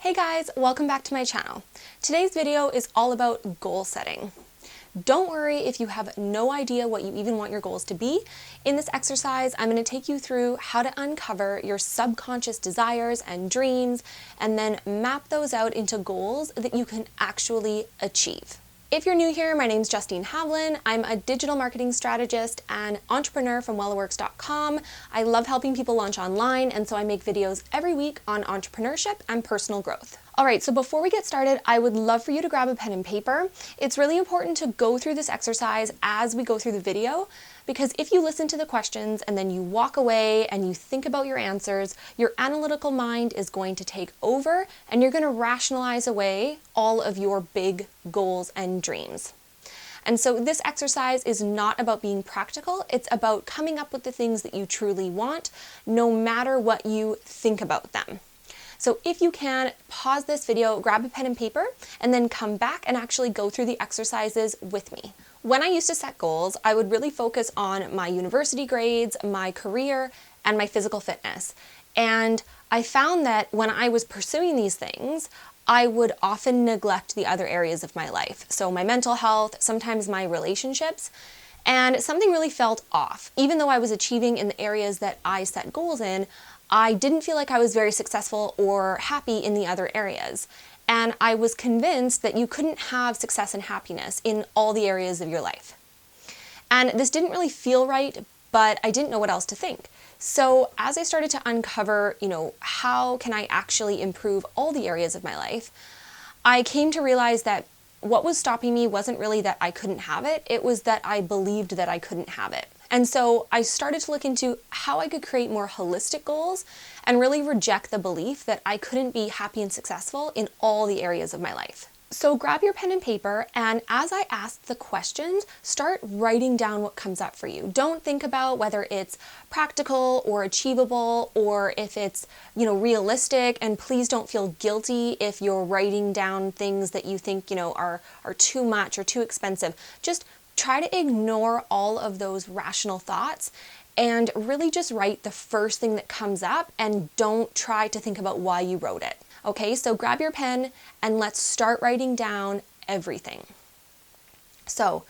Hey guys, welcome back to my channel. Today's video is all about goal setting. Don't worry if you have no idea what you even want your goals to be. In this exercise, I'm going to take you through how to uncover your subconscious desires and dreams, and then map those out into goals that you can actually achieve. If you're new here, my name's Justine Havlin. I'm a digital marketing strategist and entrepreneur from WORKSHEET.com. I love helping people launch online, and so I make videos every week on entrepreneurship and personal growth. All right, so before we get started, I would love for you to grab a pen and paper. It's really important to go through this exercise as we go through the video, because if you listen to the questions and then you walk away and you think about your answers, your analytical mind is going to take over and you're going to rationalize away all of your big goals and dreams. And so this exercise is not about being practical, it's about coming up with the things that you truly want, no matter what you think about them. So if you can, pause this video, grab a pen and paper, and then come back and actually go through the exercises with me. When I used to set goals, I would really focus on my university grades, my career, and my physical fitness. And I found that when I was pursuing these things, I would often neglect the other areas of my life. So my mental health, sometimes my relationships, and something really felt off. Even though I was achieving in the areas that I set goals in, I didn't feel like I was very successful or happy in the other areas. And I was convinced that you couldn't have success and happiness in all the areas of your life. And this didn't really feel right, but I didn't know what else to think. So as I started to uncover, how can I actually improve all the areas of my life, I came to realize that what was stopping me wasn't really that I couldn't have it, it was that I believed that I couldn't have it. And so I started to look into how I could create more holistic goals and really reject the belief that I couldn't be happy and successful in all the areas of my life. So grab your pen and paper, and as I ask the questions, start writing down what comes up for you. Don't think about whether it's practical or achievable or if it's, realistic, and please don't feel guilty if you're writing down things that you think, are too much or too expensive. Just try to ignore all of those rational thoughts and really just write the first thing that comes up, and don't try to think about why you wrote it. Okay, so grab your pen and let's start writing down everything. So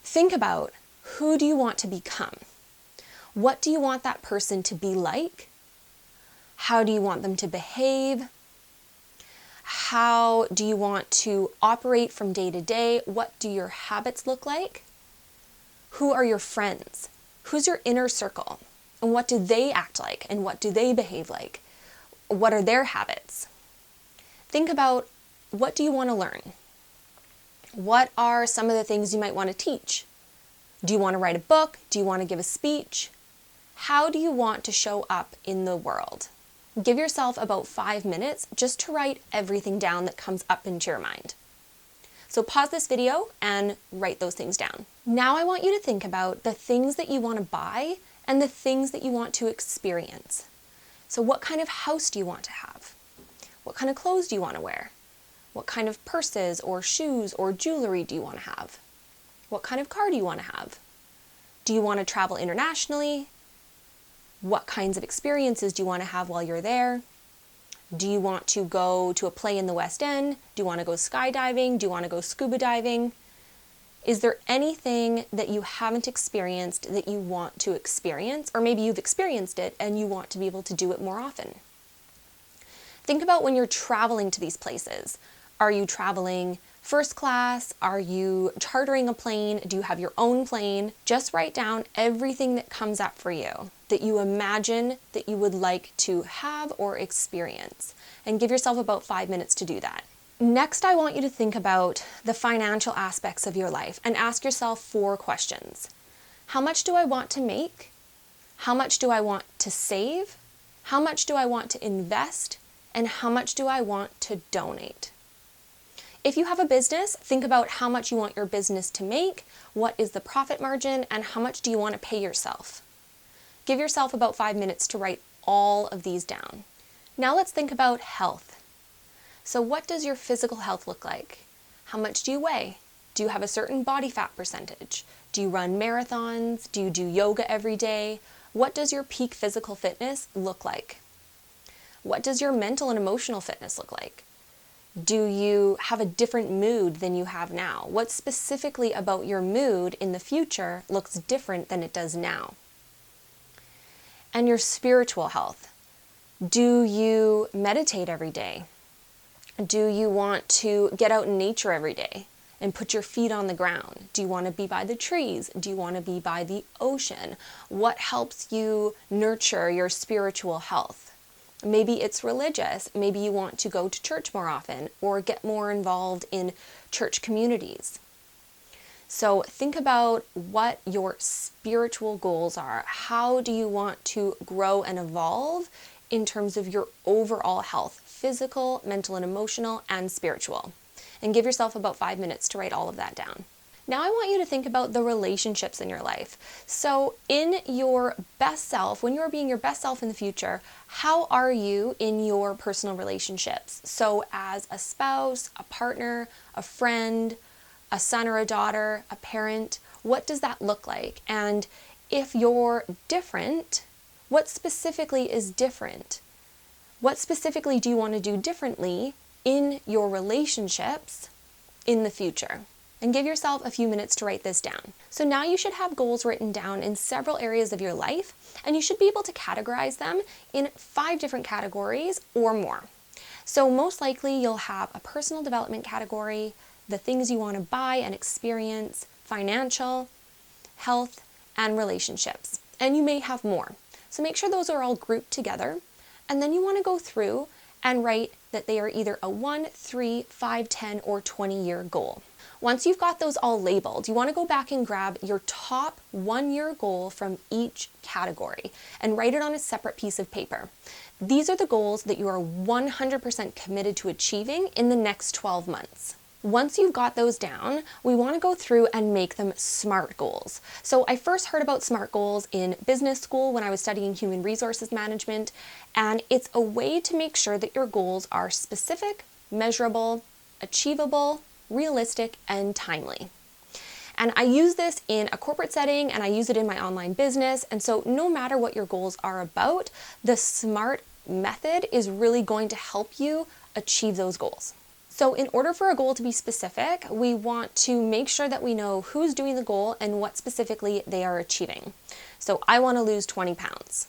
think about, who do you want to become? What do you want that person to be like? How do you want them to behave? How do you want to operate from day to day? What do your habits look like? Who are your friends? Who's your inner circle? And what do they act like? And what do they behave like? What are their habits? Think about, what do you want to learn? What are some of the things you might want to teach? Do you want to write a book? Do you want to give a speech? How do you want to show up in the world? Give yourself about 5 minutes just to write everything down that comes up into your mind. So pause this video and write those things down. Now I want you to think about the things that you want to buy and the things that you want to experience. So what kind of house do you want to have? What kind of clothes do you want to wear? What kind of purses or shoes or jewelry do you want to have? What kind of car do you want to have? Do you want to travel internationally? What kinds of experiences do you want to have while you're there? Do you want to go to a play in the West End? Do you want to go skydiving? Do you want to go scuba diving? Is there anything that you haven't experienced that you want to experience? Or maybe you've experienced it and you want to be able to do it more often. Think about when you're traveling to these places. Are you traveling first class? Are you chartering a plane? Do you have your own plane? Just write down everything that comes up for you that you imagine that you would like to have or experience, and give yourself about 5 minutes to do that. Next, I want you to think about the financial aspects of your life and ask yourself 4 questions. How much do I want to make? How much do I want to save? How much do I want to invest? And how much do I want to donate? If you have a business, think about how much you want your business to make, what is the profit margin, and how much do you want to pay yourself? Give yourself about 5 minutes to write all of these down. Now let's think about health. So what does your physical health look like? How much do you weigh? Do you have a certain body fat percentage? Do you run marathons? Do you do yoga every day? What does your peak physical fitness look like? What does your mental and emotional fitness look like? Do you have a different mood than you have now? What specifically about your mood in the future looks different than it does now? And your spiritual health. Do you meditate every day? Do you want to get out in nature every day and put your feet on the ground? Do you want to be by the trees? Do you want to be by the ocean? What helps you nurture your spiritual health? Maybe it's religious. Maybe you want to go to church more often or get more involved in church communities. So think about what your spiritual goals are. How do you want to grow and evolve in terms of your overall health, physical, mental and emotional, and spiritual? And give yourself about 5 minutes to write all of that down. Now I want you to think about the relationships in your life. So in your best self, when you're being your best self in the future, how are you in your personal relationships? So as a spouse, a partner, a friend, a son or a daughter, a parent, what does that look like? And if you're different, what specifically is different? What specifically do you want to do differently in your relationships in the future? And give yourself a few minutes to write this down. So now you should have goals written down in several areas of your life, and you should be able to categorize them in 5 different categories or more. So most likely you'll have a personal development category, the things you want to buy and experience, financial, health, and relationships. And you may have more. So make sure those are all grouped together. And then you want to go through and write that they are either a 1, 3, 5, 10, or 20-year goal. Once you've got those all labeled, you want to go back and grab your top 1-year goal from each category and write it on a separate piece of paper. These are the goals that you are 100% committed to achieving in the next 12 months. Once you've got those down, we want to go through and make them SMART goals. So I first heard about SMART goals in business school when I was studying human resources management, and it's a way to make sure that your goals are specific, measurable, achievable, realistic, and timely. And I use this in a corporate setting and I use it in my online business. And so no matter what your goals are about, the SMART method is really going to help you achieve those goals. So in order for a goal to be specific, we want to make sure that we know who's doing the goal and what specifically they are achieving. So I want to lose 20 pounds.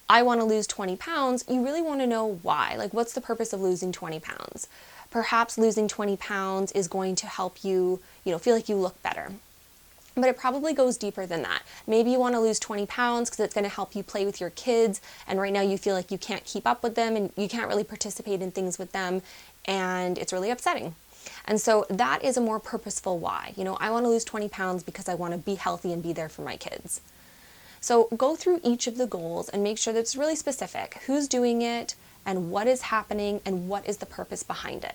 I want to lose 20 pounds. You really want to know why. Like, what's the purpose of losing 20 pounds? Perhaps losing 20 pounds is going to help you, feel like you look better. But it probably goes deeper than that. Maybe you want to lose 20 pounds because it's going to help you play with your kids, and right now you feel like you can't keep up with them and you can't really participate in things with them, and it's really upsetting. And so that is a more purposeful why. I want to lose 20 pounds because I want to be healthy and be there for my kids. So go through each of the goals and make sure that it's really specific. Who's doing it and what is happening and what is the purpose behind it.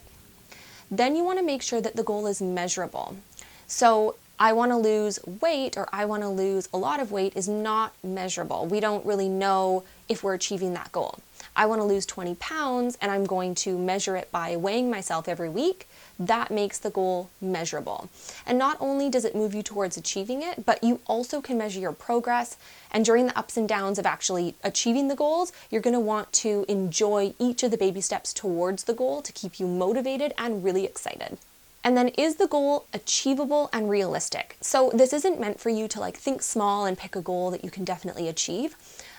Then you want to make sure that the goal is measurable. So I want to lose weight or I want to lose a lot of weight is not measurable. We don't really know if we're achieving that goal. I want to lose 20 pounds and I'm going to measure it by weighing myself every week. That makes the goal measurable. And not only does it move you towards achieving it, but you also can measure your progress. And during the ups and downs of actually achieving the goals, you're going to want to enjoy each of the baby steps towards the goal to keep you motivated and really excited. And then, is the goal achievable and realistic? So this isn't meant for you to think small and pick a goal that you can definitely achieve.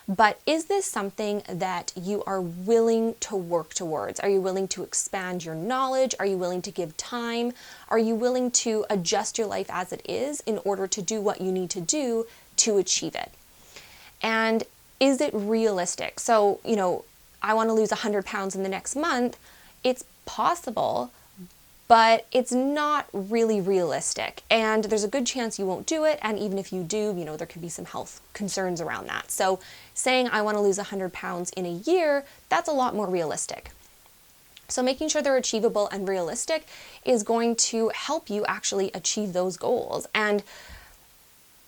But is this something that you are willing to work towards? Are you willing to expand your knowledge? Are you willing to give time? Are you willing to adjust your life as it is in order to do what you need to do to achieve it? And is it realistic? So, I want to lose 100 pounds in the next month. It's possible, but it's not really realistic. And there's a good chance you won't do it. And even if you do, there could be some health concerns around that. So saying I want to lose 100 pounds in a year, that's a lot more realistic. So making sure they're achievable and realistic is going to help you actually achieve those goals. And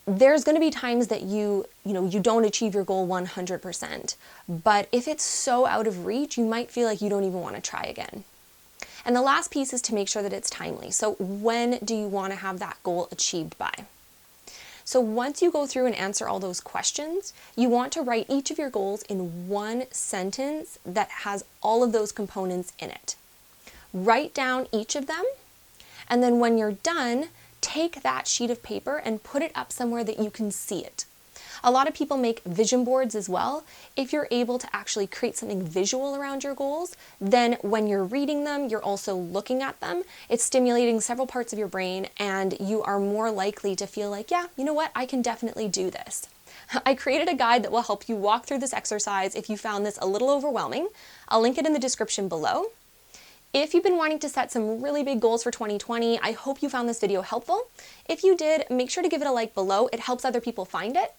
there's going to be times that you don't achieve your goal 100%. But if it's so out of reach, you might feel like you don't even want to try again. And the last piece is to make sure that it's timely. So when do you want to have that goal achieved by? So once you go through and answer all those questions, you want to write each of your goals in one sentence that has all of those components in it. Write down each of them, and then when you're done, take that sheet of paper and put it up somewhere that you can see it. A lot of people make vision boards as well. If you're able to actually create something visual around your goals, then when you're reading them, you're also looking at them. It's stimulating several parts of your brain, and you are more likely to feel like, yeah, you know what, I can definitely do this. I created a guide that will help you walk through this exercise if you found this a little overwhelming. I'll link it in the description below. If you've been wanting to set some really big goals for 2020, I hope you found this video helpful. If you did, make sure to give it a like below. It helps other people find it.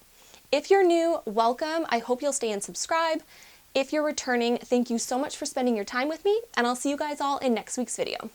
If you're new, welcome. I hope you'll stay and subscribe. If you're returning, thank you so much for spending your time with me, and I'll see you guys all in next week's video.